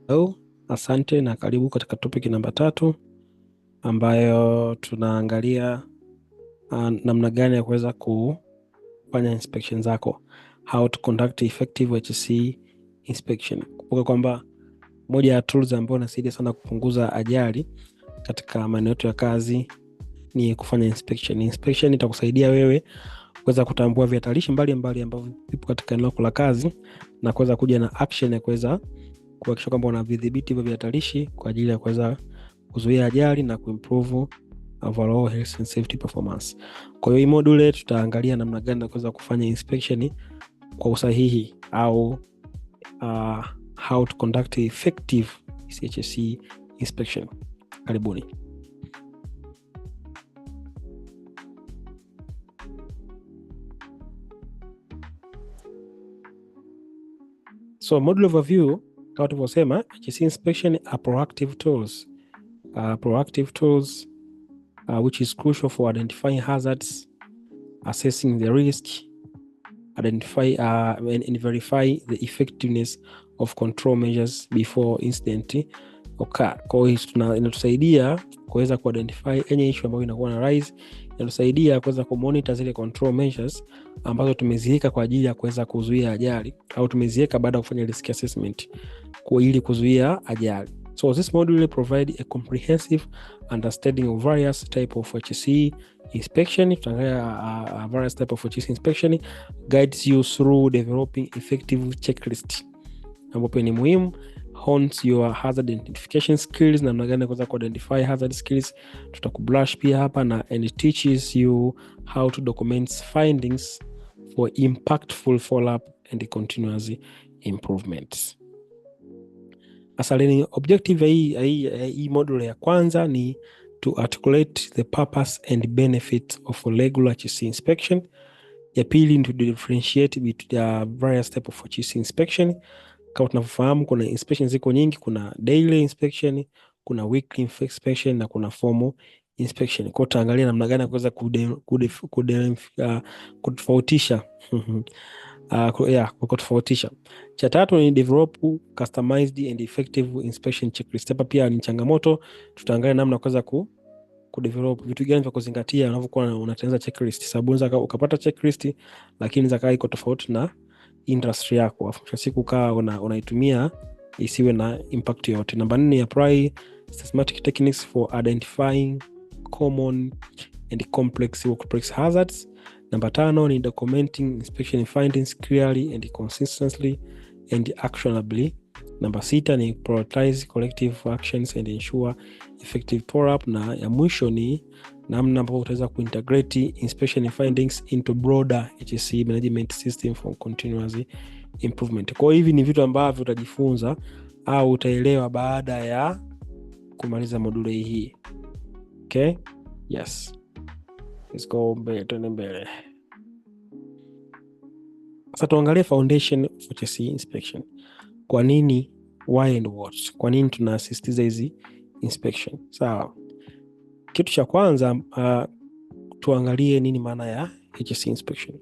Hello, asante na karibu katika topic namba 3 ambayo tunaangalia namna gani ya kuweza kufanya inspection zako, how to conduct effective HSE inspection. Kumbuka kwamba moja ya tools ambayo inasaidia sana kupunguza ajali katika maeneo yetu ya kazi ni kufanya inspection. Inspection itakusaidia wewe kuweza kutambua vihatarishi mbalimbali ambavyo vipo katika eneo la kazi na kuweza kuja na action ya kuweza kuhakikisha kwamba unavidhibiti hivyo vihatarishi kwa ajili ya kuweza kuzuia ajali na kuimprove overall health and safety performance. Kwa hiyo hii module tutaangalia namna gani ya kuweza kufanya inspection kwa usahihi au how to conduct effective HSE inspection. Karibuni. So module overview, kama tulivyosema, HSE inspection are proactive tools. Which is crucial for identifying hazards, assessing the risk, identify and verify the effectiveness of control measures before incident occur. Kwa hiyo inatusaidia kuweza kuidentify any issue ambayo inakuwa na rise, inatusaidia kuweza kumonitor zile control measures ambazo tumeziweka kwa ajili ya kuweza kuzuia ajali au tumeziweka baada ya kufanya risk assessment kwa ili kuzuia ajali. So this module will provide a comprehensive understanding of various type of HSE inspection. Tutaangalia various type of HSE inspection, guides you through developing effective checklist, ambapo ni muhimu, hones your hazard identification skills, na namna gani kuweza kuidentify hazard skills. Tutakubrush pia hapa na and teaches you how to document findings for impactful follow-up and continuous improvements. Asalini objective hii module ya kwanza ni to articulate the purpose and benefits of regular HSE inspection. Ya pili ni to differentiate between various type of HSE inspection. Kama tunavyofahamu, kuna inspection ziko nyingi, kuna daily inspection, kuna weekly inspection na kuna formal inspection. Kwa tutaangalia namna gani kuweza kutofautisha kutofautisha. Cha tatu ni develop customized and effective inspection checklist. Hapa pia ni changamoto, tutaangalia namna kuweza kudevelop vitu gani vya kuzingatia unapokuwa unatengeneza checklist, sababu unaweza ukapata checklist lakini zaka iko tofauti na industry yako, afu siku kaa unaitumia isiwe na impact yoyote. Namba 4 ni apply systematic techniques for identifying common and complex workplace hazards. Namba 5 ni documenting inspection findings clearly and consistently and actionably. Namba 6 ni prioritize collective actions and ensure effective follow-up. Na ya mwisho ni namna ambavyo utaweza kuintegrate inspection findings into broader HSE management system for continuous improvement. Kwa hivi ni vitu ambavyo utajifunza au utaelewa baada ya kumaliza module hii. Okay? Yes. Let's go mbele. Sasa tuangalie foundation of HSE inspection. Kwa nini, why and what? Kwa nini tunasisitiza hizi inspection? Sawa. Kitu cha kwanza tuangalie nini maana ya HSE inspection.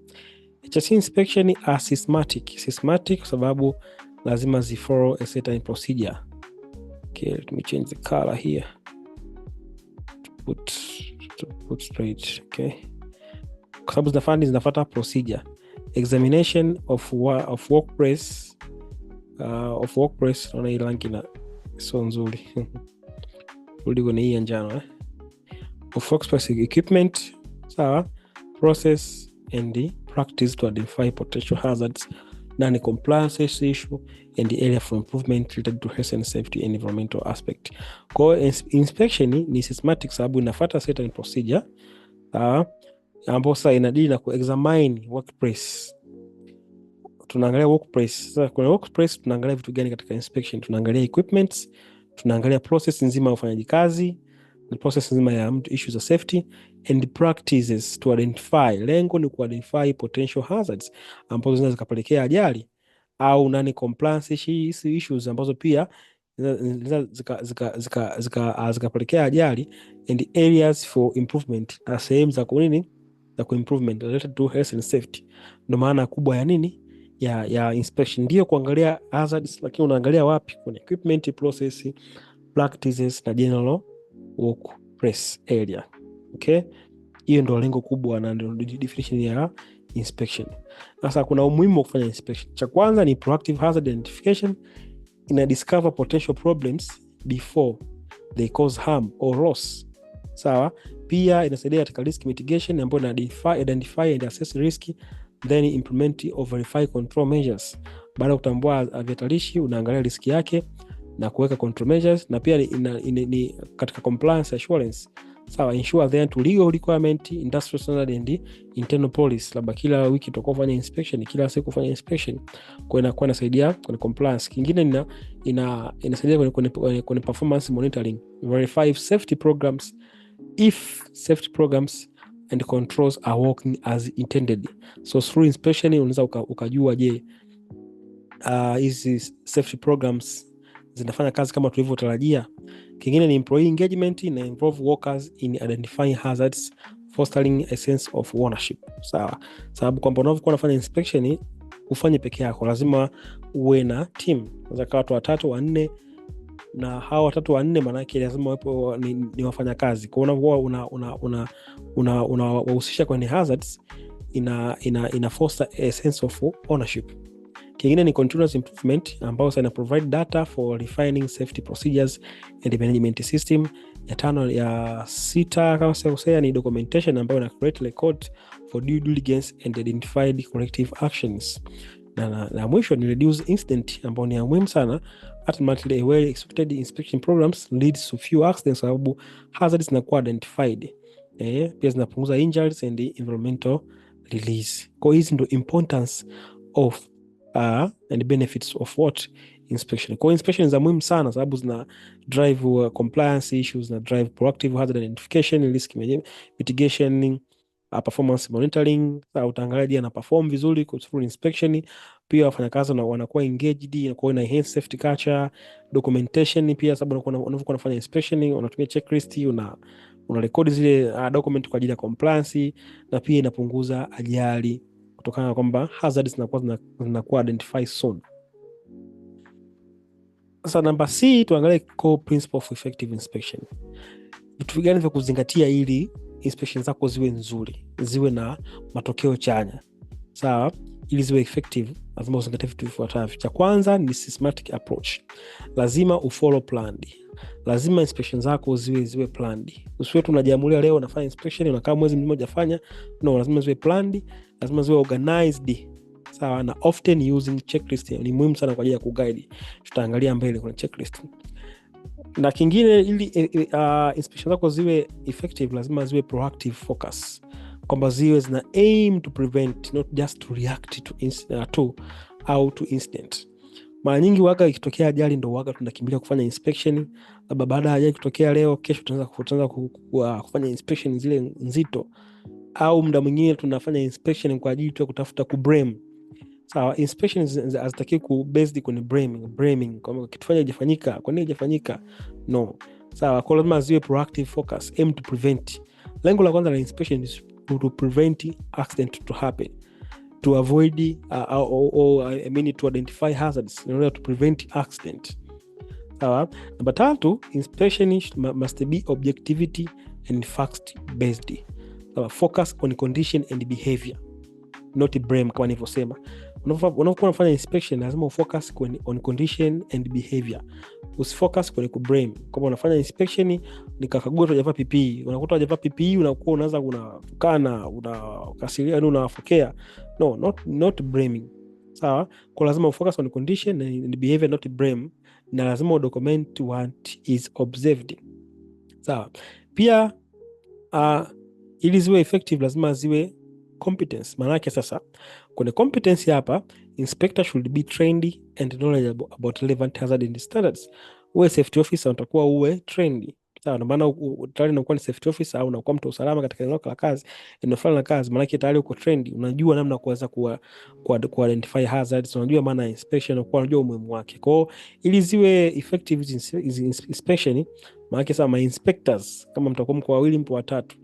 HSE inspection are systematic kwa sababu lazima zifollow a certain procedure. Okay, let me change the color here to put straight. Okay, kwa sababu zinafuata procedure. Examination of workplace na hii rangi na sio nzuri rudi kwenye hii njano of workplace equipment, sawa, process and practice to identify potential hazards, non-compliance issue and the area for improvement related to health and safety and environmental aspect. Kwa inspection ni systematic sababu inafuata certain procedure ambapo sasa inadili na ku-examine workplace. Tunaangalia workplace. Sasa kuna workplace tunaangalia vitu gani katika inspection? Tunaangalia equipments, tunaangalia process nzima ya ufanyaji kazi, na process nzima ya issues of safety and practices to identify. Lengo ni ku-identify potential hazards ambazo zinaweza zikapelekea ajali au non-compliance issues ambazo pia zikapelekea ajali and areas for improvement, sehemu za kunini za ku-improvement related to health and safety. Ndio maana kubwa ya nini ya inspection ndio kuangalia hazards, lakini unaangalia wapi? Kwenye equipment, process, practices na general workplace area. Okay, hiyo ndio lengo kubwa na ndio definition ya inspection. Sasa kuna umuhimu wa kufanya inspection. Cha kwanza ni proactive hazard identification. Ina discover potential problems before they cause harm or loss. Sawa. Pia inasaidia katika risk mitigation ambayo ina identify and assess risk, then implement or verify control measures. Baada ya kutambua hatarishi, unaangalia riski yake na kuweka control measures, na pia ni katika compliance assurance. Sawa, ensure then to legal requirement, industrial standard and internal policy. Labda kila wiki tutakuwa kufanya inspection, kila siku kufanya inspection, kwa inakuwa inasaidia kwenye compliance. Kingine inasaidia kwenye performance monitoring, verify safety programs if safety programs and controls are working as intended. So through inspection unaweza ukajua je, hizi safety programs zinafanya kazi kama tulivyotarajia. Kingine ni employee engagement, na involve workers in identifying hazards, fostering a sense of ownership. Sawa, sababu kwamba unapokuwa unafanya inspection ufanye peke yako, lazima uwe na team. Unaweza kuwa watu 3 4, na hao 3 4 maana yake lazima wapo ni wafanya kazi. Kwa unapokuwa unawahusisha kwenye hazards, ina foster a sense of ownership. Kingine ni continuous improvement, ambao sana provide data for refining safety procedures and management system. Ya 5 ya 6 kama sasa ni documentation, ambayo ina create record for due diligence and identified corrective actions. Na mwisho ni reduce incident, ambao ni muhimu sana. Ultimately, well executed inspection programs leads to few accidents, sababu hazards zinakuwa identified. Pia zinapunguza injuries and environmental release. Kwa hizi ndio importance of and benefits of what inspection. Kwa inspection za muhimu sana, sababu zina drive compliance issues, na drive proactive hazard identification, risk mitigation, performance monitoring. Utaangalia je, ana perform vizuri through inspection. Pia wafanyakazi wanakuwa engaged, inakuwa ina enhance safety culture. Documentation pia, sababu unapokuwa unafanya inspection unatumia checklist, una record zile document kwa ajili ya compliance, na pia inapunguza ajali kutokana na kwamba hazards zinakuwa identified soon. Sasa namba C, tuangalie core principle of effective inspection. Vitu gani vya kuzingatia ili inspection zako ziwe nzuri, ziwe na matokeo chanya? Sawa, ili ziwe effective lazima uzingatie vitu vifuatavyo. Cha kwanza ni systematic approach. Lazima ufollow plan. Lazima inspection zako ziwe planned. Usiwe tu unajiamulia leo unafanya inspection unakaa mwezi mmoja fanya. No, lazima ziwe planned, lazima ziwe organized. Sawa, na often using checklist ni muhimu sana kwa ajili ya kuguide. Tutaangalia mbele kuna checklist. Na kingine ili inspection zako ziwe effective, lazima ziwe proactive focus, kwamba ziwe zina aim to prevent, not just to react to incident. Mara nyingi waga ikitokea ajali ndo waga tunakimbilia kufanya inspection. Labda baada ya ajali kutokea leo, kesho tutaanza kufanya inspection zile nzito, au muda mwingine tunafanya inspection kwa ajili ya kutafuta kublame. Sawa, inspections hazitaki ku based kwenye blaming kama kitu fanya hajafanyika, kwa nini hajafanyika? No. Sawa, kwa lazima ziwe proactive focus, aim to prevent. Lengo la kwanza la inspection is to prevent accident to happen, to avoid to identify hazards in order to prevent accident. Sawa. Namba 3, inspection must be objectivity and fact based. Sawa, focus on condition and behavior, not blame. Kama nilivyosema, unapokuwa unafanya inspection lazima ufocus on condition and behavior, usifocus kwenye kublame. Kama unafanya inspection nikakagua hujavaa PPE, unakuta hujavaa PPE, unakuwa unaanza unatukana, unakasiria, unafokea. No, not blaming. Sawa, kwa lazima ufocus on condition and behavior, not blame, na lazima document what is observed. Sawa, pia ili ziwe effective lazima ziwe competence. Maana yake sasa kwenye competence hapa, inspector should be trained and knowledgeable about relevant hazard and standards. Uwe safety officer utakuwa uwe trained. Sawa, na maana tayari unakuwa ni safety officer au unakuwa mtu usalama katika eneo la kazi, eneo fulani la kazi, maana yake tayari uko trained, unajua namna kuweza ku identify hazards, unajua maana inspection, unakuwa unajua umuhimu wake. Kwa hiyo ili ziwe effective inspection, maana yake sasa inspectors kama mtakuwa mko wawili mpo watatu,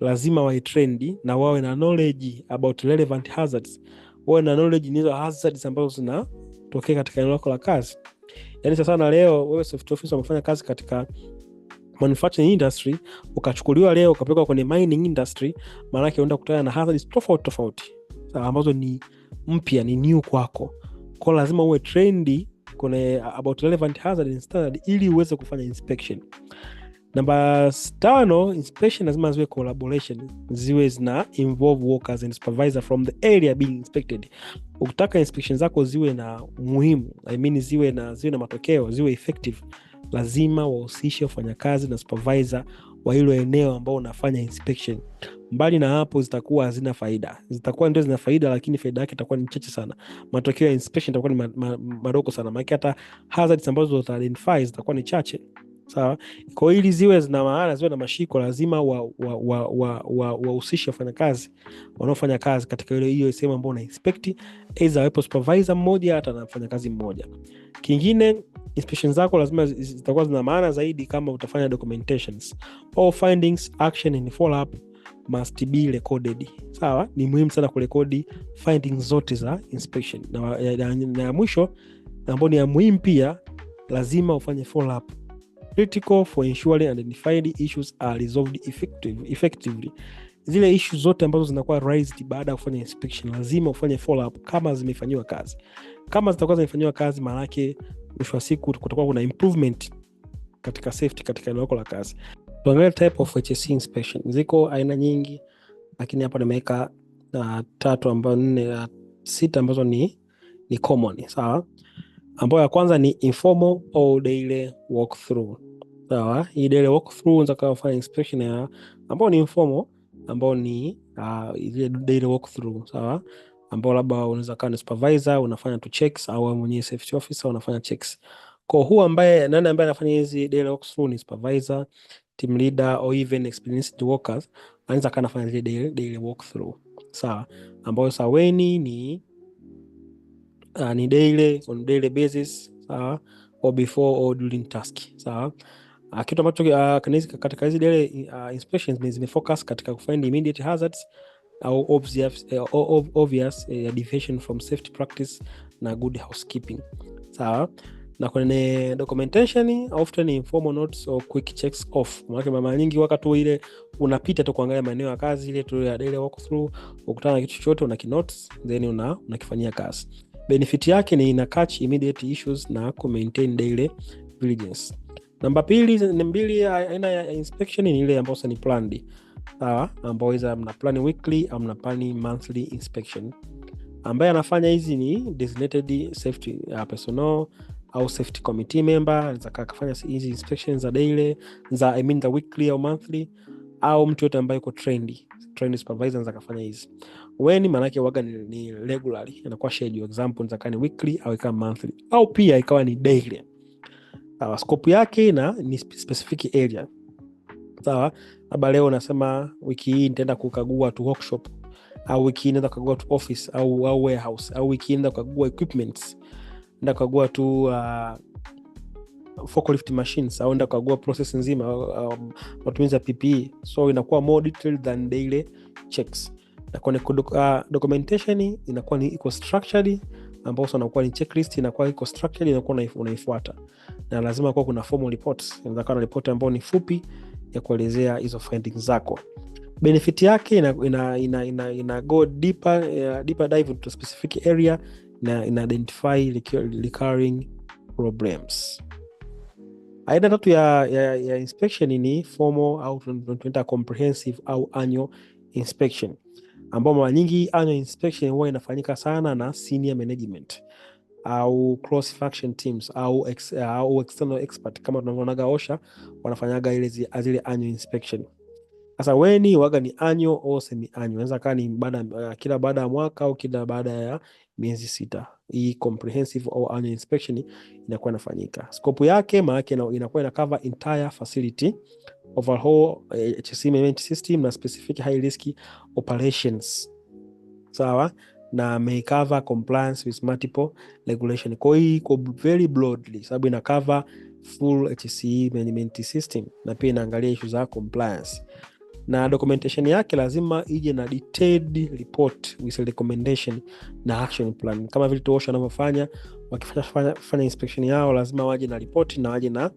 lazima wawe trained na wawe na knowledge about relevant hazards, uwe na knowledge ni hizo hazards ambazo zinatokea katika eneo lako la kazi. Yani sasa na leo wewe safety officer umefanya kazi katika manufacturing industry, ukachukuliwa leo ukapelekwa kwenye mining industry, maana yake unaenda kukutana na hazards tofauti ambazo ni mpya, ni new kwako. Kwa lazima uwe trendy kwenye about relevant hazard and standard ili uweze kufanya inspection. Namba 5, inspection lazima ziwe collaboration, ziwe zina involve workers and supervisor from the area being inspected. Ukitaka inspection zako ziwe na muhimu, I mean ziwe na matokeo, ziwe effective, lazima wahusishe wafanyakazi na supervisor wa hilo eneo ambao unafanya inspection. Mbali na hapo zitakuwa hazina faida. Zitakuwa ndio zina faida, lakini faida yake itakuwa ni chache sana. Matokeo ya inspection yatakuwa ni madogo sana. Maana hata hazards ambazo uta identify zitakuwa ni chache. Sawa? Kwa hiyo ili ziwe zina maana, ziwe na mashiko, lazima wahusishe wafanyakazi wanaofanya kazi katika hiyo sehemu ambayo una inspect, aidha wapo supervisor mmoja hata na mfanyakazi mmoja. Kingine, inspection zako lazima zitakuwa zina maana zaidi kama utafanya documentations. All findings, action and follow up must be recorded. Sawa? Ni muhimu sana kurekodi findings zote za inspection. Na mwisho, ambayo ni ya muhimu pia, lazima ufanye follow up. Critical for ensuring identified issues are resolved effectively. Zile issues zote ambazo zinakuwa raised baada ya kufanya inspection, lazima ufanye follow up kama zimefanywa kazi. Kama zitakuwa zimefanywa kazi, maana yake mwisho wa siku kutakuwa kuna improvement katika safety katika eneo lako la kazi. Tuangalie type of HSE inspection. Ziko aina nyingi, lakini hapa nimeweka 3 ambazo 4 6 ambazo ni common. Sawa? Ambayo ya kwanza ni informal au daily walkthrough. Sawa? Hii daily walkthrough unataka kufanya inspection ya ambayo ni informal, ambayo ni ile daily walkthrough. Sawa? Ambayo labda unaweza kuwa ni supervisor unafanya tu checks, au mwenyewe safety officer unafanya checks. Kwa huo nani ambaye anafanya hizi daily walkthrough ni supervisor, team leader or even experienced workers, anaweza kana fanya zile daily walkthrough. Sawa? Ambayo saweni ni daily, on daily basis. Sawa? Or before or during task. Sawa? Kitu ambacho katika hizi daily inspections zimefocus katika kufind immediate hazards au obvious deviation from safety practice na good housekeeping. Sawa? Na kwenye documentation often informal notes or quick checks off. Mara nyingi wakati ile unapita tu kuangalia maeneo ya kazi ile tu ya daily walkthrough, ukutana na kitu chochote una kinotes, then unakifanyia kazi. Benefit yake ni ina catch immediate issues na ku maintain daily vigilance. Namba 2 aina ya inspection ni ile ambayo ni planned. Sawa? Ambayo iza mna plan weekly au mna plan monthly inspection. Ambaye anafanya hizi ni designated safety personnel au safety committee member. Anaweza kufanya hizi inspections za daily, za the weekly au monthly, au mtu yote ambaye yuko trained supervisor anaweza kufanya hizi. When maana yake waga ni regularly, inakuwa schedule. Example inaweza kuwa ni weekly au ikawa monthly au pia ikawa ni daily. Sawa? Scope yake ni specific area. Sawa? Labda leo unasema wiki hii nitaenda kukagua tu workshop, au wiki hii nenda kukagua tu office au warehouse, au wiki hii nenda kukagua equipments, nenda kukagua tu forklift machines, au nenda kukagua process nzima, matumizi ya PPE. So inakuwa more detailed than daily checks. Na kwenye documentation inakuwa ni iko structured, ambapo inakuwa ni checklist, inakuwa iko structured, inakuwa unaifuata. Na lazima kuwa kuna formal reports. Inaweza kuwa na report ambayo ni fupi ya kuelezea hizo findings zako. Benefit yake ina go deeper dive into specific area na identify recurring problems. Aina 3 ya inspection ni formal au tunaita comprehensive au annual inspection, ambapo mara nyingi annual inspection huwa inafanyika sana na senior management au cross function teams au external expert, kama tunavyonaga OSHA wanafanyaga zile annual inspection. Sasa weni waga ni annual au semi annual. Inaweza kaa ni kila baada ya mwaka au kila baada ya miezi 6. Hii comprehensive au annual inspection inakuwa inafanyika. Scope yake maana yake inakuwa ina cover entire facility, overall HSE management system na specific high risk operations. Sawa? Na may cover compliance with multiple regulation. Kwa hiyo iko very broadly, sababu ina cover full HSE management system na pia inaangalia issue za compliance. na documentation yake lazima ije na detailed report with recommendation na action plan, kama vile TOSHA wanavyofanya. Wakifanya inspection yao lazima waje na report na waje na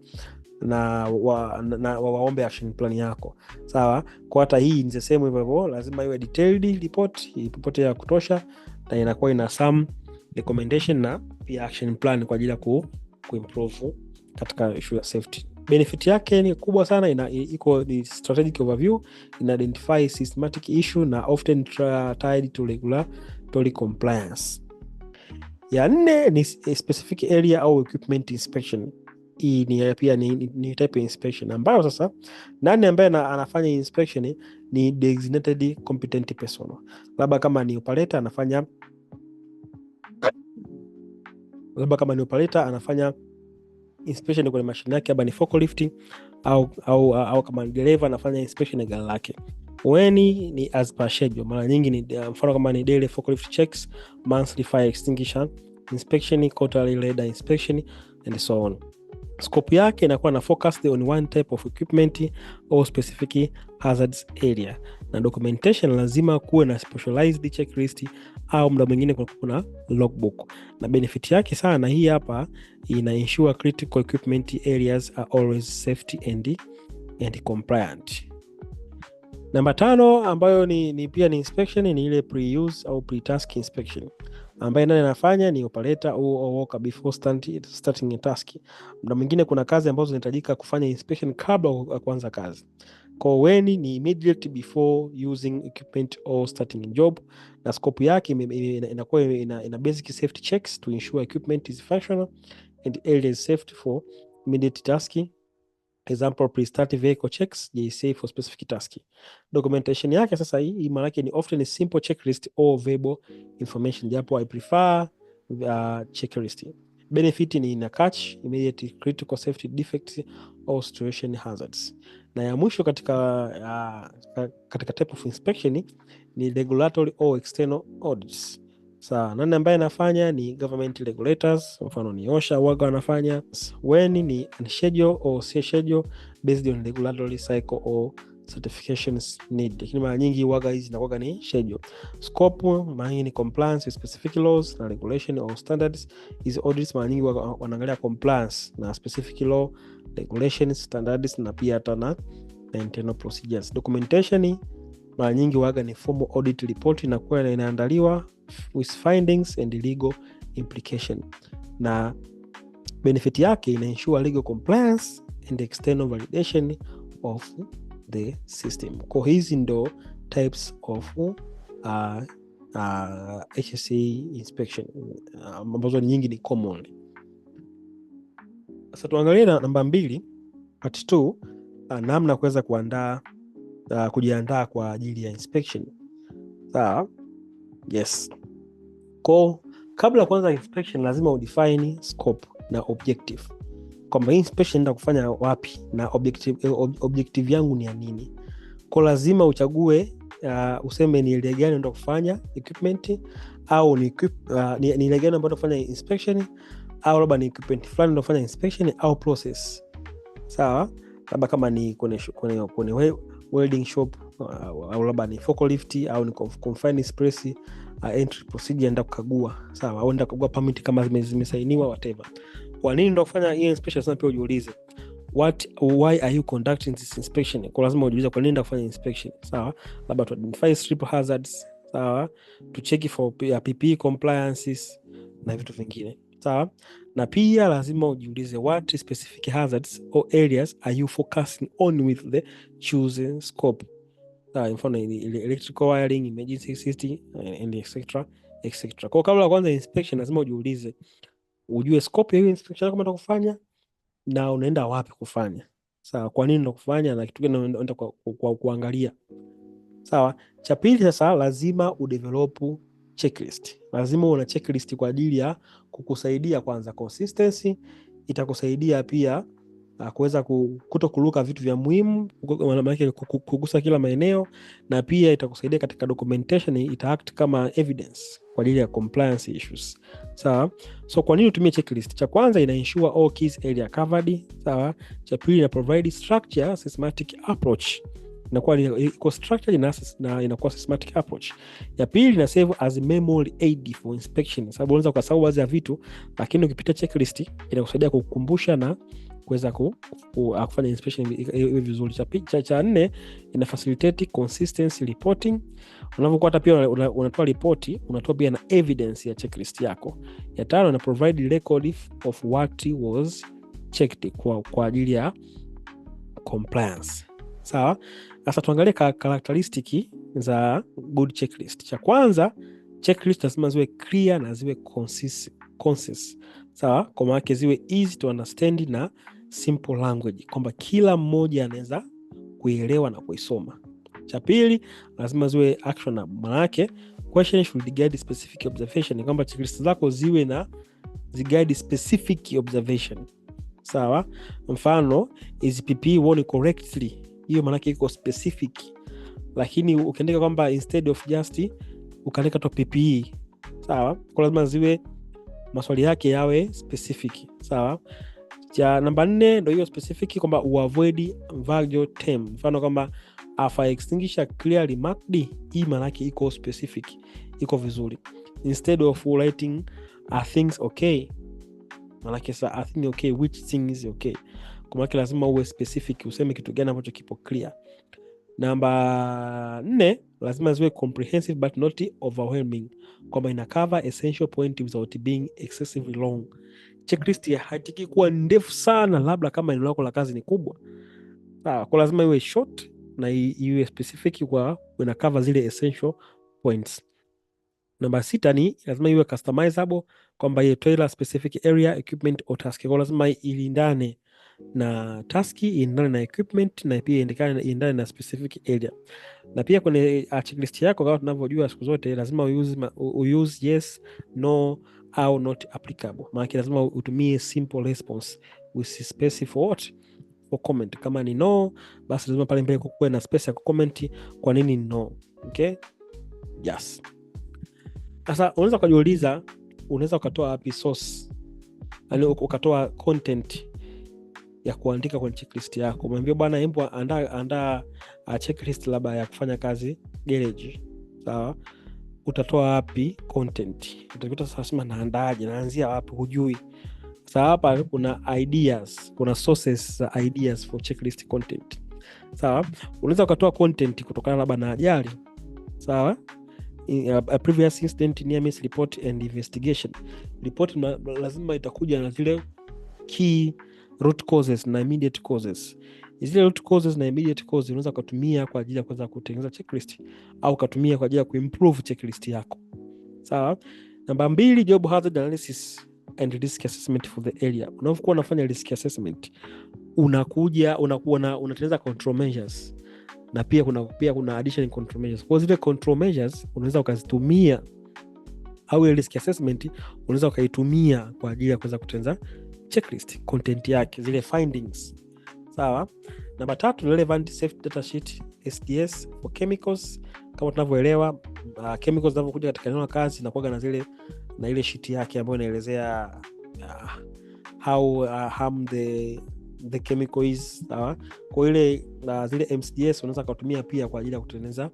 waombe action plan yako, sawa. Kwa hata hii ni sehemu hivyo, lazima iwe detailed report ya kutosha, na inakuwa ina some recommendation na pia action plan kwa ajili ya kuimprove katika issue ya safety. Benefit yake ni kubwa sana, iko ni strategic overview, ina identify systematic issue na often tied to regulatory compliance. Ya 4 ni specific area au equipment inspection. Hii ni pia ni type of inspection ambayo sasa nani ambaye anafanya inspection ni designated competent person. Labda kama ni operator anafanya inspection kwenye mashine yake, labda ni forklift au kama ni dereva anafanya inspection ya gari lake. Weni ni as per schedule, mara nyingi ni mfano kama ni daily forklift checks, monthly fire extinguisher inspection, quarterly radar inspection and so on. Scope yake inakuwa na focus on one type of equipment or specific hazards area, na documentation lazima kuwe na specialized checklist au muda mwingine kuna logbook. Na benefit yake sana hii hapa, ina ensure critical equipment areas are always safety and compliant. Namba 5 ambayo ni pia ni inspection, ni ile pre-use au pre-task inspection, ambaye nani anafanya ni operator au worker before starting a task. Muda mwingine kuna kazi ambazo zinahitajika kufanya inspection kabla ya kuanza kazi. Kwa weni ni immediate before using equipment or starting a job, na scope yake inakuwa ina basic safety checks to ensure equipment is functional and area is safe for immediate task. Example, pre-start vehicle checks, JSA for specific task. Documentation yake sasa hii maana yake ni often a simple checklist or verbal information, japo I prefer checklist. Benefit ni ina catch immediate critical safety defects or situation hazards. Na ya mwisho katika type of inspection ni regulatory or external audits. Sawa, nani ambaye anafanya ni government regulators, mfano ni OSHA waga wanafanya. When ni unschedule or schedule based on regulatory cycle or certifications need, lakini mara nyingi waga hizi zinakuwa ni schedule. Scope mara nyingi ni compliance with specific laws na regulation or standards. Hizi audits mara nyingi wanaangalia compliance na specific law, regulations, standards na pia hata na internal procedures. Documentation mara nyingi waga ni formal audit report, inakuwa inaandaliwa with findings and legal implication, na benefit yake ina ensure legal compliance and external validation of the system. Kwa hizi ndo types of HSE inspection ambazo nyingi ni common. Sasa tuangalie namba 2 part 2, namna kuweza kujiandaa kwa ajili ya inspection. Sawa? Yes. Kwa kabla kwanza inspection lazima udefine scope na objective, kwamba inspection ndio kufanya wapi na objective yangu ni ya nini. Kwa lazima uchague useme ni ile gani ndio kufanya equipment, au ni ile gani ambayo kufanya inspection, au labda ni equipment fulani ndio kufanya inspection au process. Sawa, labda kama ni kwenye welding shop, au labda ni forklift, au ni confined space entry procedure ndio kukagua. Sawa, au ndio kukagua permit kama zimesainiwa whatever. Kwa nini ndio kufanya hii inspection? Sasa pia ujiulize why are you conducting this inspection. Kwa lazima ujiulize kwa nini ndio kufanya inspection. Sawa, labda to identify strip hazards, sawa, to check for PPE compliances na vitu vingine. Sawa, na pia lazima ujiulize what specific hazards or areas are you focusing on with the chosen scope. Mfano electrical wiring, emergency system and etc. Kwa kabla kwanza inspection lazima ujiulize, ujue scope ya hiyo inspection kama unataka kufanya na unaenda wapi kufanya. Sawa, kwa nini unataka kufanya na kitu gani unaenda kuangalia. Sawa, cha pili sasa lazima udevelop checklist. Lazima una checklist kwa ajili ya kukusaidia kwanza consistency, itakusaidia pia kuweza kutokuruka vitu vya muhimu, maana yake kugusa kila maeneo, na pia itakusaidia katika documentation, ita-act kama evidence kwa ajili ya compliance issues. Sawa, so kwa nini utumie checklist? Cha kwanza ina ensure all keys area covered. Sawa, cha pili ina provide structure systematic approach inakuwa iko structured na inakuwa systematic approach. Ya pili ina serve as memory aid for inspection, sababu unaweza kusahau baadhi ya vitu, lakini ukipitia checklist inakusaidia kukukumbusha na kuweza kufanya inspection iwe vizuri. Cha nne ina facilitate consistency reporting. Unapokuwa hata pia unatoa ripoti, unatoa pia na evidence ya checklist yako. Ya tano ina provide record of what was checked kwa ajili ya compliance. Sawa? Sasa tuangalie characteristic za good checklist. Cha kwanza, checklist lazima ziwe clear na ziwe concise. Sawa? Kwa maana ziwe easy to understand na simple language, kwamba kila mmoja anaweza kuielewa na kuisoma. Cha pili, lazima ziwe actionable. Maana yake question should guide specific observation, kwamba checklist zako ziwe na ziguide specific observation. Sawa? Mfano, is PPE worn correctly? Hiyo maana yake iko specific. Lakini ukiandika kwamba instead of just ukaandika tu PPE, sawa? Kwa lazima ziwe maswali yake yawe specific. Sawa? Cha namba 4 ndio hiyo specific, kwamba avoid vague term. Mfano kama a fire extinguisher clearly marked, hii maana yake iko specific, iko vizuri. Instead of writing things okay, maana yake I think okay, which thing is okay. Kwa maana lazima uwe specific, useme kitu gani ambacho kipo clear. Namba 4, lazima ziwe comprehensive but not overwhelming, kwamba ina cover essential point without being excessively long. Checklist haitaki kuwa ndefu sana, labda kama eneo lako la kazi ni kubwa. Kwa lazima iwe short na iwe specific, kwa ina cover zile essential points. Namba 6 ni lazima iwe customizable, kwamba iwe tailor specific area, equipment or task. Kwa lazima ilindane na task, ilindane na equipment, na pia ilindane na specific area. Na pia kwenye checklist yako, kama tunavyojua siku zote, lazima use yes, no au not applicable. Maana lazima utumie simple response with space for comment. Kama ni no, basi lazima pale mbele kuwe na space ya comment kwa nini no. Okay? Yes. Sasa unaweza kujiuliza, unaweza ukatoa wapi source, yani ukatoa content ya kuandika kwenye checklist yako. Umwambia bwana, hebu andaa checklist labda ya kufanya kazi garage. Sawa? Utatoa wapi content? Utakuta sasa naandaaje, naanzia wapi, hujui. Sasa hapa kuna ideas, kuna sources za ideas for checklist content. Sawa? Unaweza ukatoa content kutokana labda na ajali. Sawa? A previous incident, near miss report and investigation. Report lazima itakuja na zile key root causes na immediate causes. Zile root causes na immediate causes unaweza kutumia kwa ajili ya kuweza kutengeneza checklist, au kutumia kwa ajili ya kuimprove checklist yako. Sawa? Namba 2, job hazard analysis and risk assessment for the area. Unapokuwa unafanya risk assessment, unatengeneza control measures, na pia kuna additional control measures. Kwa zile control measures unaweza ukazitumia, au risk assessment unaweza ukaitumia kwa ajili ya kuweza kutengeneza checklist content yake, zile findings. Sawa? Namba 3, relevant safety data sheet SDS for chemicals. Kama tunavyoelewa, chemicals zinapokuja katika eneo la kazi na kuaga na ile sheet yake ambayo inaelezea how harm the chemical is. Sawa? Kwa ile zile MCDS unaweza kutumia pia kwa ajili ya kutengeneza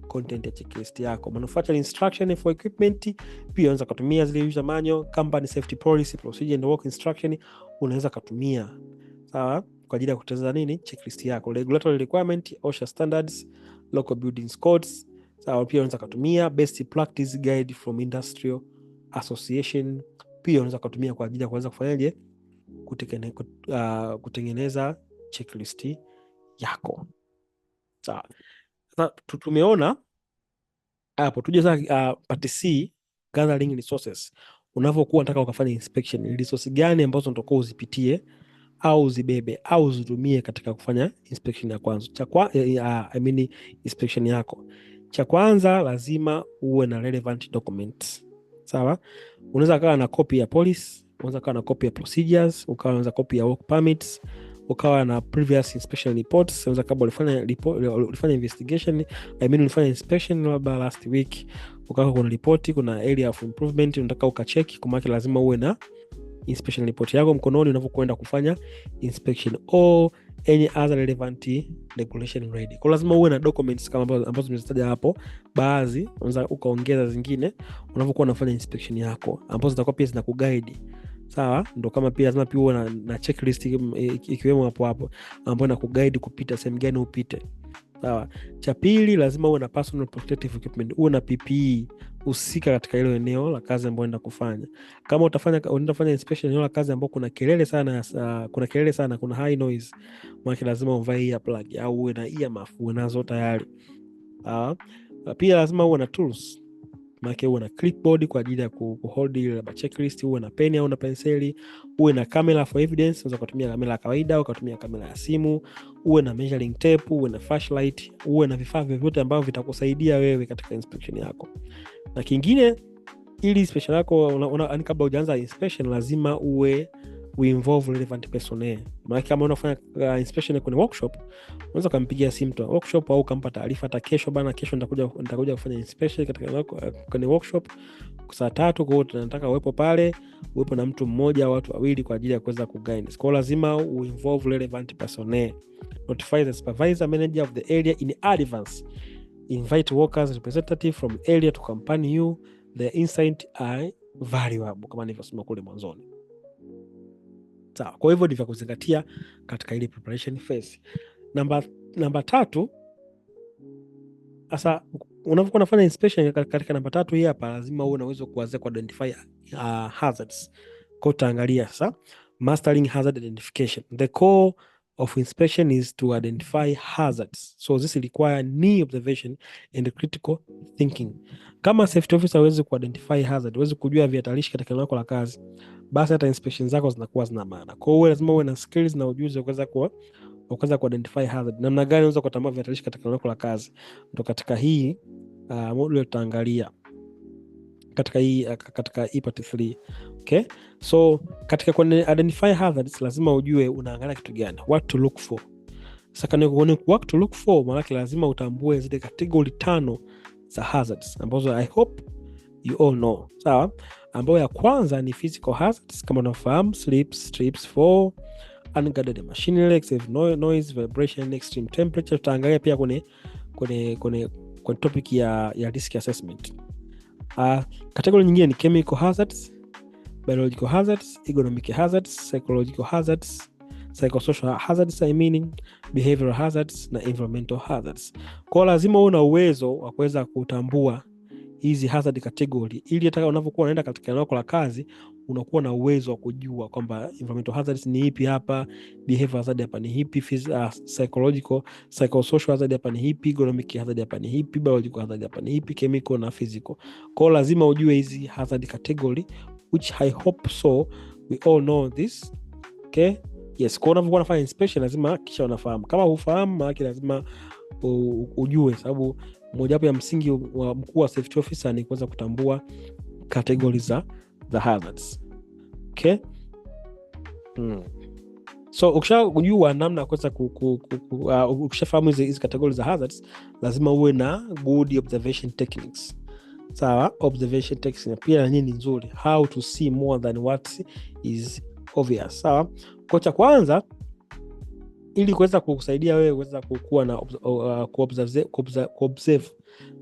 content ya checklist yako. Manufacturing instruction for equipment pia unaweza kutumia zile user manual, company safety policy, procedure and work instruction unaweza kutumia. Sawa? Kwa ajili ya kutengeneza checklist yako. Regulatory requirement, OSHA standards, local building codes. Sawa? Pia unaweza kutumia best practice guide from industrial association. Pia unaweza kutumia kwa ajili ya kuweza kufanyaje, kutengeneza checklist yako. Sawa? Sasa tumeona hapo, tuje sasa part C, gathering resources. Unavyokuwa unataka ukafanya inspection, resources gani ambazo unataka uzipitie au uzibebe au uzitumie katika kufanya inspection ya kwanza. Inspection yako. Cha kwanza, lazima uwe na relevant documents. Sawa? Unaweza kuwa na copy ya police, unaweza kuwa na copy ya procedures, ukawa na copy ya work permits, ukawa na previous inspection reports. Unaweza kama ulifanya investigation, ulifanya inspection labda last week, ukawa kuna report, kuna area of improvement unataka ukacheck. Kwa maana lazima uwe na inspection report yako mkononi unapokwenda kufanya inspection, or any other relevant regulation ready. Kwa lazima uwe na documents kama ambazo nimezitaja hapo, baadhi unaweza ukaongeza zingine unapokuwa unafanya inspection yako ambazo zitakuwa pia zinakuguide. Sawa, ndo kama pia lazima pia uwe na checklist ikiwemo hapo ambayo inakuguide kupita sehemu gani upite. Sawa. Cha pili, lazima uwe na personal protective equipment, uwe na PPE usika katika hilo eneo la kazi ambayo unaenda kufanya. Kama unaenda kufanya inspection eneo la kazi ambapo kuna kelele sana, kuna high noise, maana lazima uvae earplug au uwe na earmuff unazo tayari. Pia lazima uwe na tools, maana uwe na clipboard kwa ajili ya kuhold ile checklist, uwe na pen au na penseli, uwe na camera for evidence, unaweza kutumia kamera ya kawaida au kutumia kamera ya simu, uwe na measuring tape, uwe na flashlight, uwe na vifaa vyovyote ambavyo vitakusaidia wewe katika inspection yako. Na kingine, ili inspection yako kabla hujaanza inspection lazima involve relevant personnel. Maana kama unafanya inspection kwenye workshop, unaweza kumpigia simu tu workshop au kumpa taarifa hata kesho nitakuja kufanya inspection katika kwenye workshop saa 3, kwa hiyo tunataka uwepo na mtu mmoja au watu wawili kwa ajili ya kuweza kuguide. Kwa lazima involve relevant personnel. Notify the supervisor manager of the area in advance. Invite workers representative from area to accompany you. The insight are valuable kama nilivyosema kule mwanzoni. Sawa, kwa hivyo ndivyo kuzingatia katika ile preparation phase. Namba 3, sasa unapokuwa unafanya inspection katika namba 3 hii hapa, lazima uwe na uwezo kuanza ku identify hazards. Kwa utaangalia sasa mastering hazard identification. The core of inspection is to identify hazards. So this require knee observation and critical thinking. Kama safety officer hawezi ku identify hazard, hawezi kujua vihatarishi katika eneo lako la kazi, basi hata inspection zako zinakuwa zina maana. Kwa hiyo lazima uwe na skills na ujuzi wa kuweza ku identify hazard. Namna gani unaweza kutambua vihatarishi katika eneo lako la kazi? Ndio katika hii module tutaangalia katika hii part 3. Okay? So katika identify hazards lazima ujue unaangalia kitu gani, what to look for. Sasa what to look for, maana lazima utambue zile category 5 za hazards ambazo I hope you all know. Sawa? Ambayo ya kwanza ni physical hazards kama unafahamu, slips, trips, fall, unguarded machinery, excessive noise, vibration, extreme temperature. Tutaangalia pia kwenye topic ya risk assessment. Category nyingine ni chemical hazards, biological hazards, economic hazards, psychological hazards, psychosocial hazards, behavioral hazards na environmental hazards. Kwa lazima uwe na uwezo wa kuweza kutambua hizi hazard category, ili hata unapokuwa unaenda katika eneo la kazi unakuwa na uwezo wa kujua kwamba environmental hazards ni ipi hapa, behavioral hazard hapa ni ipi, psychosocial hazard hapa ni ipi, economic hazard hapa ni ipi, biological hazard hapa ni ipi, chemical na physical. Kwa lazima ujue hizi hazard category, which I hope so we all know this. Okay? Yes, kwa unapokuwa unafanya inspection lazima kisha unafahamu. Kama hufahamu, maana lazima ujue, sababu moja wapo ya msingi wa mkuu wa safety officer ni kuweza kutambua categories za hazards. Okay? So ukishajua namna ya kuweza ukishafahamu hizi categories za hazards, lazima uwe na good observation techniques. Sawa, observation techniques pia ni nzuri, how to see more than what is obvious. Sawa, kwa cha kwanza, ili kuweza kukusaidia wewe kuweza kuwa na kuobserve,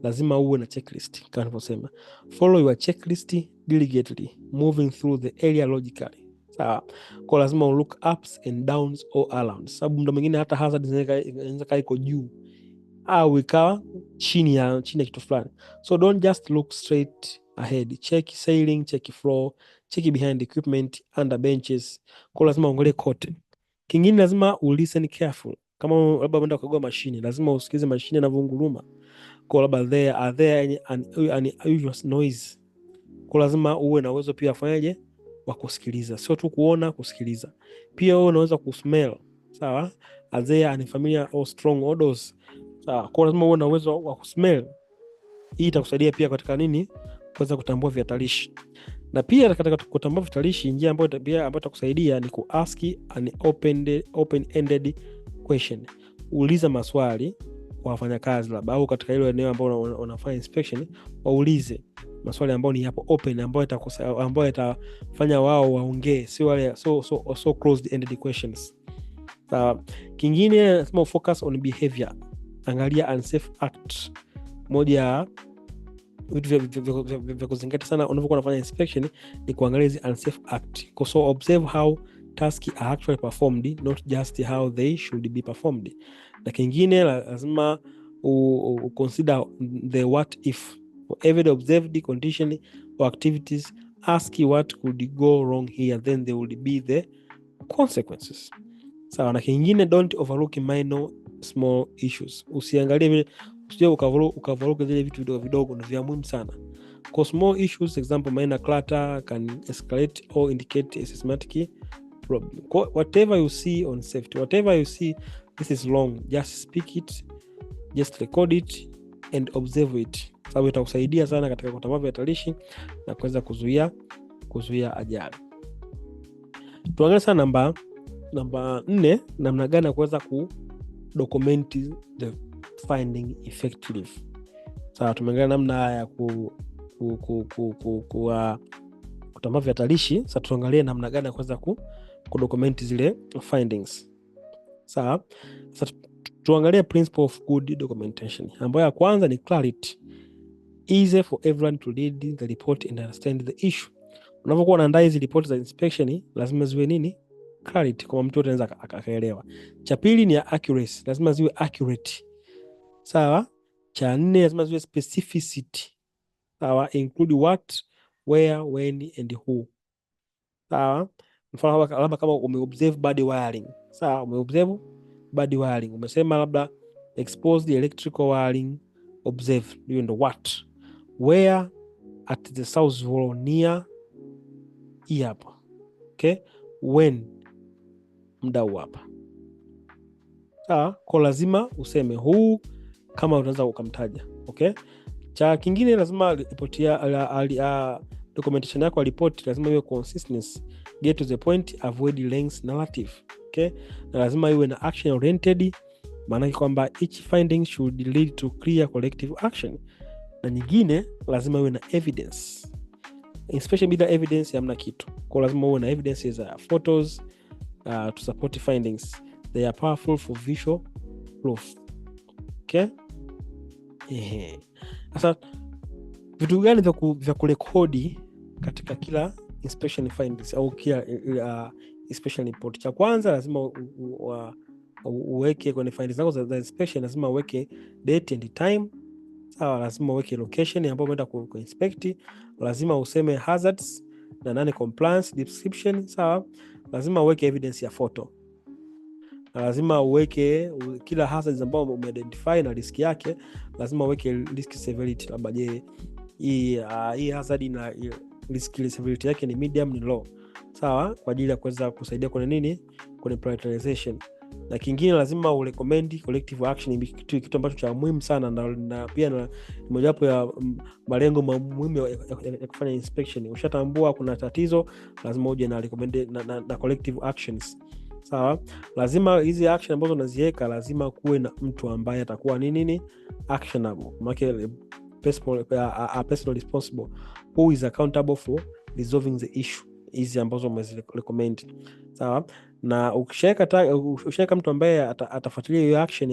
lazima uwe na checklist kama nilivyosema. Follow your checklist diligently, moving through the area logically. Sawa, kwa lazima look ups and downs all around, sababu muda mwingine hata hazard inaweza kaa iko juu au ikawa chini ya kitu fulani. So don't just look straight ahead, check ceiling, check floor, check behind equipment, under benches. Kwa lazima uangalie kote. Kingine lazima listen careful. Kama labda unaenda kukagua mashine, lazima usikize mashine inavyonguruma. Kwa labda there an unusual noise. Kwa lazima uwe na uwezo pia afanyaje wa kusikiliza, sio tu kuona, kusikiliza. Pia wewe unaweza kusmell. Sawa? Are there any familiar or strong odors? Sawa, kwa lazima uwe na uwezo wa kusmell. Hii itakusaidia pia katika nini? Kuweza kutambua vihatarishi. Na pia katika kutambua vihatarishi, njia ambayo itakusaidia ni kuask an open-ended question. Uliza maswali kwa wafanyakazi labda au katika hilo eneo ambalo unafanya inspection, waulize maswali ambayo ni hapo open, ambayo yatafanya wao waongee, sio wale so closed ended questions. Sawa. Kingine nasema focus on behavior, angalia unsafe act. Moja ya vitu vya kuzingatia sana unapokuwa unafanya inspection ni kuangalia hizi unsafe act. So observe how tasks are actually performed, not just how they should be performed. Na kingine lazima consider the what if. For every observed condition or activities, ask what could go wrong here, then there will be the consequences. Sawa. Na kingine don't overlook minor small issues. Usiangalie vile, usije ukavaruka zile vitu vidogo vidogo, na vya muhimu sana. Because small issues, example minor clutter, can escalate or indicate a systematic problem. Whatever you see on safety, whatever you see this is wrong, just speak it, just record it and observe it. Sababu itakusaidia sana katika kutambua vihatarishi na kuweza kuzuia ajali. Tuangalie sana namba 4, namna gani ya kuweza document the finding effectively. Sawa, tumeangalia namna ya kutambua vihatarishi. Sasa tuangalie namna gani ya kuweza document zile findings. Sawa. Sasa tuangalie principle of good documentation, ambayo ya kwanza ni clarity. Easy for everyone to read the report and understand the issue. Unapokuwa unaandaa hizi report za inspection, lazima ziwe nini? Clarity, kwa mtu anaweza akaelewa. Cha pili ni accuracy, lazima ziwe accurate. Sawa. Cha 4 lazima ziwe specificity. Sawa, include what, where, when and who. Sawa. Mfano labda kama umeobserve bad wiring. Sawa, umeobserve bad wiring, umesema labda exposed electrical wiring, observe, hiyo ndo what. Where, at the south wall near hapa. Okay. When, mdau hapa. Sawa, kwa lazima useme who kama unaweza ukamtaja. Okay. Cha kingine lazima report ya documentation yako ya report lazima iwe consistency, get to the point, avoid length narrative. Okay. Na lazima iwe na action oriented, maana kwamba each finding should lead to clear collective action. Na nyingine lazima iwe na evidence. Inspection bila evidence hamna kitu. Kwa lazima uwe na evidence za photos to support findings. They are powerful for visual proof. Okay? Sasa vitu gani vya kurekodi katika kila inspection findings au kila inspection report? Cha kwanza lazima uweke kwenye findings zako za inspection, lazima uweke date and time. Sawa, lazima uweke location ambapo umeenda kuinspect, lazima useme hazards na nani compliance description. Sawa, lazima uweke evidence ya photo, lazima uweke kila hazards ambao umeidentify na risk yake, lazima uweke risk severity, labda je hii hazard na risk severity yake ni medium, ni low. Sawa, kwa ajili ya kuweza kusaidia kwenye nini, kwenye prioritization. Na kingine lazima urecommend collective action, kitu ambacho cha muhimu sana na pia na mojawapo ya malengo muhimu ya kufanya inspection. Ushatambua kuna tatizo, lazima uje na recommend na collective actions. Sawa, lazima hizi action ambazo unaziweka lazima kuwe na mtu ambaye atakuwa nini actionable, maana personal responsible, who is accountable for resolving the issue, hizi ambazo umezirecommend. Sawa, na ukishaweka mtu ambaye atafuatilia hiyo action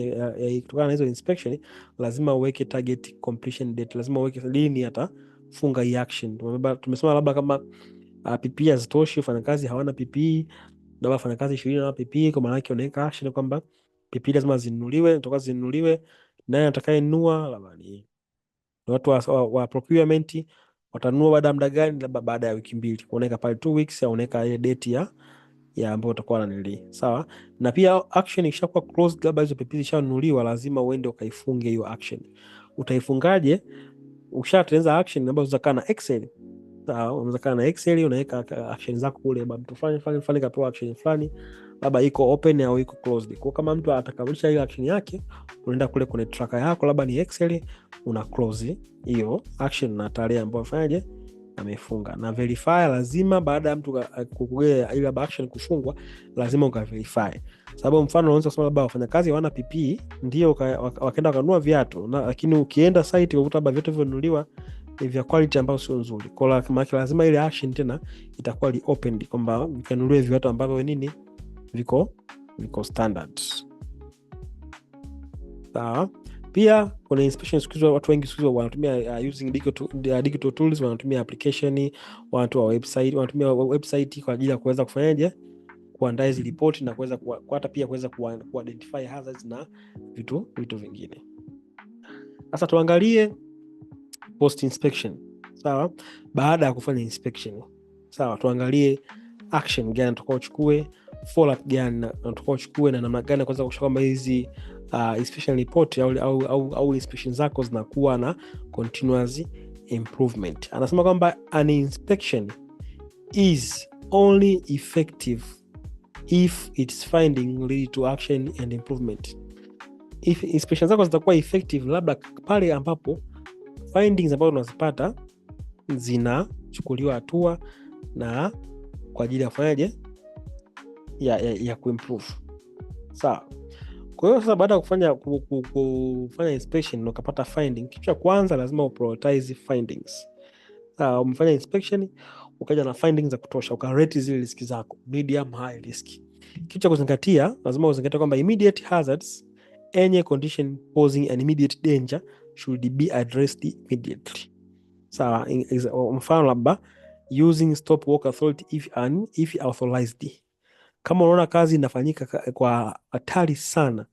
kutokana na hizo inspection, lazima uweke target completion date, lazima uweke lini atafunga hii action. Tumesema labda kama PPE hazitoshi, wafanyakazi hawana PPE, labda wafanyakazi 20 hawana PPE, kwa maana yake unaweka action kwamba PPE lazima zinunuliwe, kutoka zinunuliwe, naye atakayenunua labda ni watu wa procurement watanunua baada ya muda gani, labda baada ya wiki 2, unaweka pale 2 weeks, au unaweka ile date ya ambayo utakuwa nanili. Sawa, na pia action ikishakuwa closed, labda hizo PPE zishanunuliwa, lazima uende ukaifunge hiyo action. Utaifungaje? Ukishatengeneza action ambazo zitakaa na Excel. Sawa, unaweza kaa na Excel, unaweka action zako kule, labda mtu fulani kapewa action fulani, labda iko open au iko closed. Kwa kama mtu atakamilisha ile action yake, unaenda kule kwenye tracker yako, labda ni Excel, una close hiyo action na tarehe ambayo afanyaje amefunga. Na verify lazima baada ya mtu kukugea ile action kufungwa, lazima ukaverify. Sababu mfano unaweza kusema labda wafanyakazi hawana PPE, ndio wakaenda wakanunua viatu, lakini ukienda site ukuta labda viatu vinunuliwa vya quality ambayo sio nzuri. Kwa maana lazima ile action tena itakuwa reopened, kwamba ukanunulie viatu ambavyo nini viko technical standards. Sawa. Pia kuna inspection siku hizi watu wengi siku hizi wanatumia using digital tools, wanatumia application, wanatumia website kwa ajili ya kuweza kufanyaje, kuandaa hizi report na kuweza hata pia kuweza kuidentify hazards na vitu vingine. Sasa tuangalie post inspection. Sawa. Baada ya kufanya inspection, sawa, tuangalie action gani tutakao chukue, follow up gani tutakao chukue, na namna gani kuweza kushika kwamba hizi inspection report au inspection zako zinakuwa na continuous improvement. Anasema kwamba an inspection is only effective if its finding lead to action and improvement. If inspection zako zitakuwa effective labda pale ambapo findings ambazo unazipata zinachukuliwa hatua na kwa ajili ya kufanyaje, ya kuimprove. Sawa. Kwa hiyo sasa baada ya kufanya inspection na ukapata finding, kitu cha kwanza lazima uprioritize findings. Sawa, umefanya inspection ukaja na findings za kutosha, ukarate zile risk zako, medium, high risk. Kitu cha kuzingatia, lazima uzingatie kwamba immediate hazards, any condition posing an immediate danger should be addressed immediately. Sawa, mfano labda using stop work authority if authorized. Kama unaona kazi inafanyika kwa hatari sana,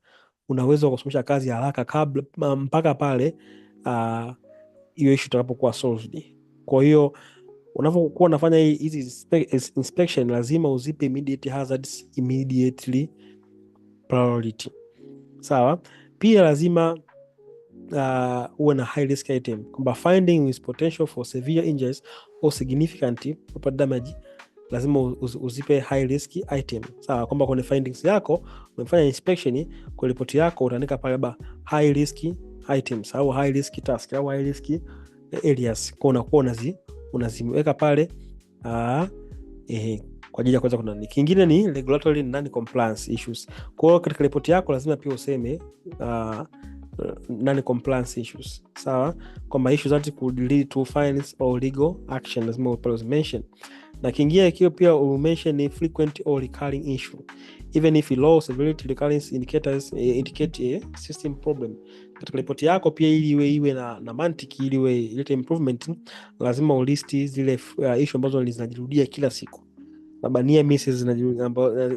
unaweza kusimamisha kazi haraka kabla mpaka pale hiyo issue itakapokuwa solved. Kwa hiyo unapokuwa unafanya hizi inspection lazima uzipe immediate hazards immediately priority. Sawa. Pia lazima uwe na high risk item, kwamba finding with potential for severe injuries or significant property damage lazima uzipe high risk item. Sawa, kwamba kwenye findings yako umefanya inspection, kwa report yako utaandika pale ba high risk items au high risk task au high risk areas, kwa unakuwa unaziweka pale kwa ajili ya kuweza kuna. Kingine ni regulatory non compliance issues. Kwa hiyo katika report yako lazima pia useme non compliance issues. Sawa, kwamba issues that could lead to fines or legal action lazima upale mention. Na kingine kio pia mention ni frequent or recurring issue, even if low severity recurrence indicators indicate a system problem. Katika report yako pia ili iwe na mantiki, ili ilete improvement, lazima ulisti zile issue ambazo zinajirudia kila siku, labda near misses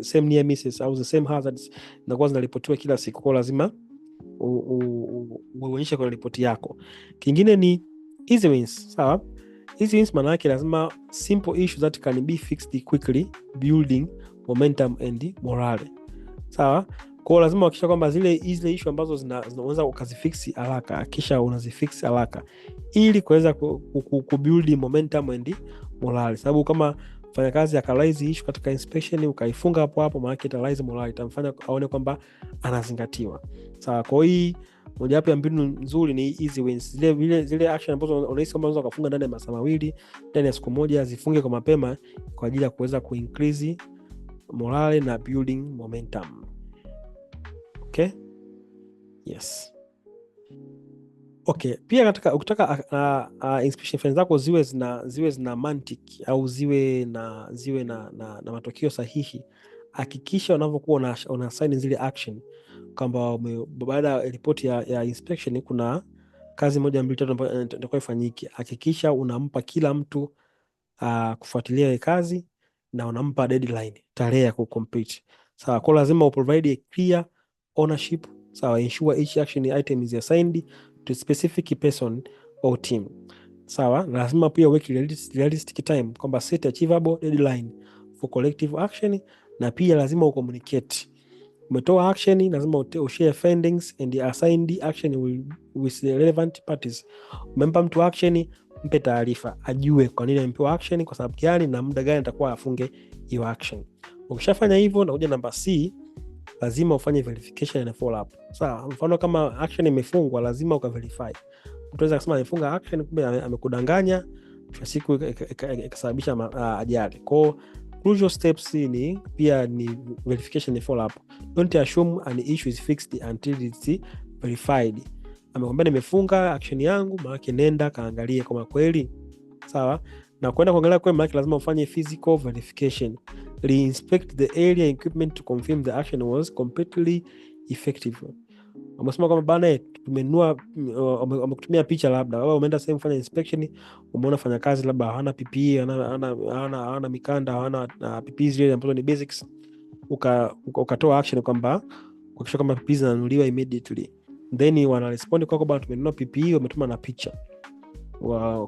same near misses au the same hazards na kwa zinaripotiwa kila siku, kwa lazima uonyeshe kwa report yako. Kingine ni easy wins. Sawa, easy wins maana yake lazima simple issues that can be fixed quickly, building momentum and morale. Sawa, kwa lazima uhakikisha kwamba zile issue ambazo zinaweza ukazifix haraka, kisha unazifix haraka ili kuweza kubuild momentum and morale. Sababu kama fanya kazi akalize issue katika inspection ukaifunga hapo maana italize morale, itamfanya aone kwamba anazingatiwa. Sawa, kwa hiyo moja wapo ya mbinu nzuri ni easy wins. Zile action ambazo unahisi kama unaweza kufunga ndani ya masaa mawili, ndani ya siku moja, zifunge kwa mapema kwa ajili ya kuweza kuincrease morale na building momentum. Okay? Yes. Okay, pia katika ukitaka inspection findings zako ziwe zina mantiki au ziwe na matokeo sahihi, hakikisha unavyokuwa una sign zile action kwamba baada ya report ya inspection kuna kazi moja mbili tatu ambayo inatakiwa ifanyike. Hakikisha unampa kila mtu kufuatilia ile kazi na unampa deadline, tarehe ya kucomplete. Sawa, kwa lazima uprovide a clear ownership. Sawa, ensure each action item is assigned to a specific person or team. Sawa, lazima pia uweke realistic time, kwamba set achievable deadline for collective action, na pia lazima ucommunicate. Umetoa action, lazima ushare findings and assigned action with the relevant parties. Umempa mtu action, mpe taarifa, ajue kwa nini amepewa action, kwa sababu gani na muda gani atakuwa afunge hiyo action. Ukishafanya hivyo na kuja namba C, lazima ufanye verification and follow up. Sawa, mfano kama action imefungwa lazima ukaverify. Mtu anaweza kusema amefunga action kumbe amekudanganya, kwa siku ikasababisha ajali. Kwa crucial steps ni pia ni verification and follow up. Don't assume an issue is fixed until it's verified. Amekwambia nimefunga action yangu, maana nenda kaangalie kama kweli. Sawa, na kwenda kuangalia kweli maana lazima ufanye physical verification. Re-inspect the area equipment to confirm the action was completely effective. Wamesema kwamba bana, tumenunua, wamekutumia picha, labda wewe umeenda sehemu kufanya inspection, umeona fanya kazi labda hawana PPE, hawana mikanda, hawana PPE zile ambazo ni basics, ukatoa action kwamba kuhakikisha kwamba PPE zinanunuliwa immediately, then wana respond kwako bana, tumenunua PPE, wametuma na picha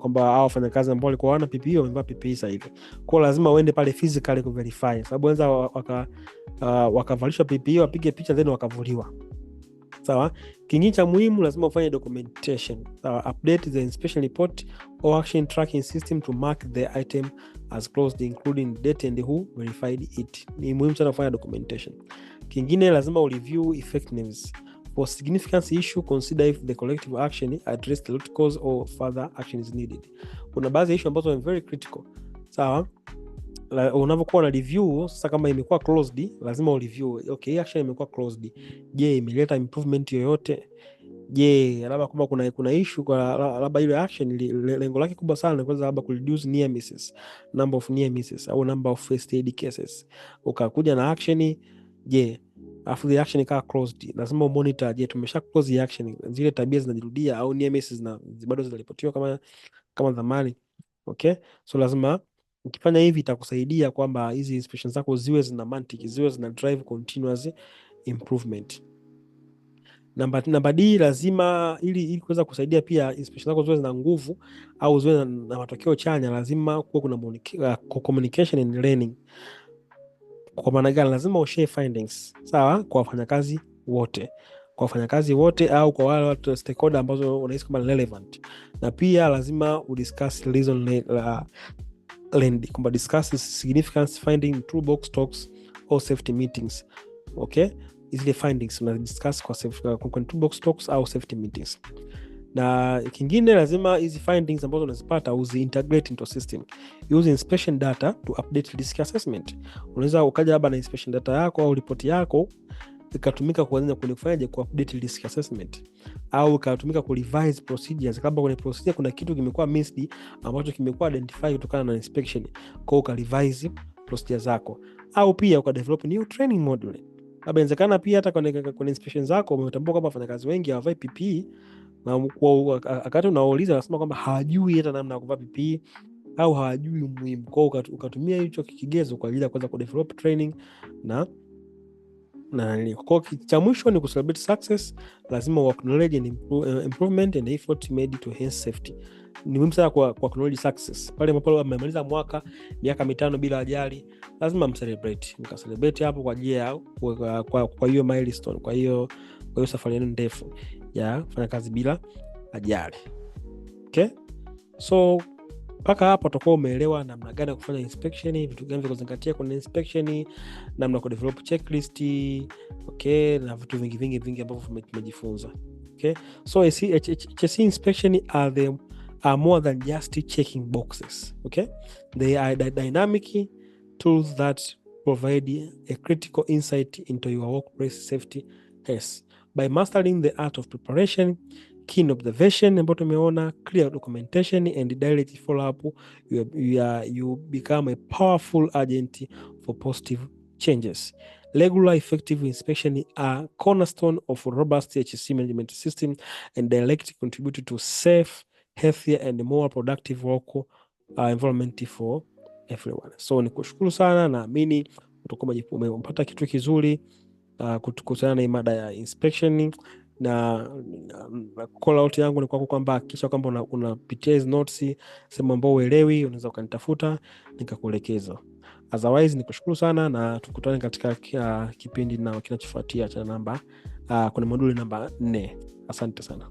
kwamba hao wafanyakazi ambao walikuwa hawana PPE wamevaa PPE sasa hivi. Kwa lazima uende pale physically kuverify, sababu wenza wakavalishwa PPE, wapige picha then wakavuliwa. Sawa. Kingine cha muhimu, lazima ufanye documentation. Sawa. Update the inspection report or action tracking system to mark the item as closed, including date and who verified it. Ni muhimu sana kufanya documentation. Kingine, lazima review effectiveness. For significant issue, consider if the collective action address the root cause or further action is needed. Kuna baadhi ya issue ambazo are very critical. Sawa. Unavyokuwa na review sasa, kama imekuwa closed, lazima review, okay, action imekuwa closed, je, imeleta improvement yoyote? Je, labda kama kuna issue kwa labda ile action lengo lake kubwa sana ni kwanza labda ku reduce near misses, number of near misses au number of first aid cases, ukakuja na action, je, after the action ikawa closed, lazima monitor, je, tumesha close the action, zile tabia zinajirudia au near misses na bado zinaripotiwa kama zamani. Okay, so lazima ukifanya hivi itakusaidia kwamba hizi inspection zako ziwe zina mantiki, ziwe zina drive continuous improvement. Namba D, lazima ili kuweza kusaidia pia inspection zako ziwe zina nguvu au ziwe na matokeo chanya, lazima kuwe kuna communication and learning. Kwa maana gani? Lazima ushare findings, sawa, kwa wafanyakazi wote au kwa wale watu stakeholder ambazo unahisi kama relevant, na pia lazima udiscuss reason kwamba discuss significance finding through box talks or safety meetings. Okay, zile findings una discuss kwa box talks au safety meetings. Na kingine, lazima hizi findings ambazo unazipata uzi integrate into system. Use inspection data to update risk assessment. Unaweza ukaja labda na inspection data yako au report yako ikatumika kufanyaje ku update risk assessment, au ikatumika ku revise procedures. Labda kwenye procedure kuna kitu kimekuwa missed ambacho kimekuwa identified kutokana na inspection, kwa uka revise procedure zako, au pia uka develop new training module. Labda inawezekana pia hata kwenye inspection zako umetambua kwamba wafanyakazi wengi hawavai PPE, na wakati unauliza wanasema kwamba hawajui hata namna ya kuvaa PPE au hawajui umuhimu, kwa ukatumia hicho kigezo kwa ajili ya kuweza ku develop training na kwa cha mwisho ni celebrate success. Lazima acknowledge and improvement and effort made to enhance safety. Ni muhimu sana kwa acknowledge success. Pale ambapo amemaliza miaka 5 bila ajali, lazima mcelebrate hapo kwa ajili ya kwa hiyo milestone, kwa hiyo safari yenu ndefu ya kufanya kazi bila ajali. Okay, so mpaka hapo utakuwa umeelewa namna gani ya kufanya inspection, vitu gani vya kuzingatia kwenye inspection, namna ya kudevelop checklist, okay, na vitu vingi ambavyo tumejifunza. Okay, so HSE inspection are more than just checking boxes. Okay, they are dynamic tools that provide a critical insight into your workplace safety. Yes, by mastering the art of preparation, keen observation ambayo tumeona, clear documentation and direct follow up, you become a powerful agent for positive changes. Regular effective inspection are cornerstone of a robust HSE management system and directly contribute to safe, healthier and more productive work environment for everyone. So nikushukuru sana, naamini utakuwa umepata kitu kizuri kuhusiana na mada ya inspection, na call out yangu ni kwamba kisha kwamba unapitia hizo notes, sema ambao uelewi, unaweza ukanitafuta nikakuelekeza. Otherwise nikushukuru sana, na tukutane katika kipindi na kinachofuatia cha kuna moduli namba 4. Asante sana.